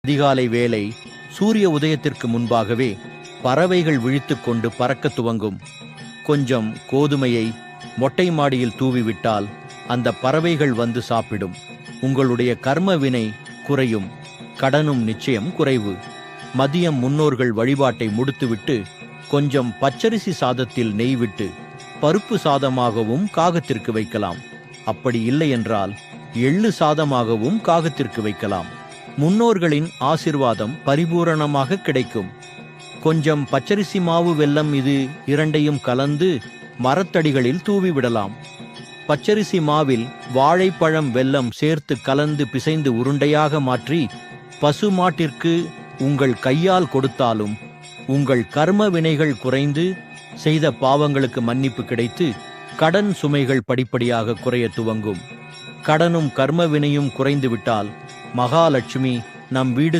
அதிகாலை வேளை சூரிய உதயத்திற்கு முன்பாகவே பறவைகள் விழித்துக்கொண்டு பறக்க துவங்கும். கொஞ்சம் கோதுமையை மொட்டை மாடியில் தூவிவிட்டால் அந்த பறவைகள் வந்து சாப்பிடும். உங்களுடைய கர்ம வினை குறையும், கடனும் நிச்சயம் குறைவு. மதியம் முன்னோர்கள் வழிபாட்டை முடித்துவிட்டு கொஞ்சம் பச்சரிசி சாதத்தில் நெய் விட்டு பருப்பு சாதமாகவும் காகத்திற்கு வைக்கலாம். அப்படி இல்லை என்றால் எள்ளு சாதமாகவும் காகத்திற்கு வைக்கலாம். முன்னோர்களின் ஆசிர்வாதம் பரிபூரணமாக கிடைக்கும். கொஞ்சம் பச்சரிசி மாவு வெல்லம் இது இரண்டையும் கலந்து மரத்தடிகளில் தூவிவிடலாம். பச்சரிசி மாவில் வாழைப்பழம் வெல்லம் சேர்த்து கலந்து பிசைந்து உருண்டையாக மாற்றி பசுமாட்டிற்கு உங்கள் கையால் கொடுத்தாலும் உங்கள் கர்ம வினைகள் குறைந்து செய்த பாவங்களுக்கு மன்னிப்பு கிடைத்து கடன் சுமைகள் படிப்படியாக குறைய துவங்கும். கடனும் கர்ம வினையும் குறைந்துவிட்டால் மகாலட்சுமி நம் வீடு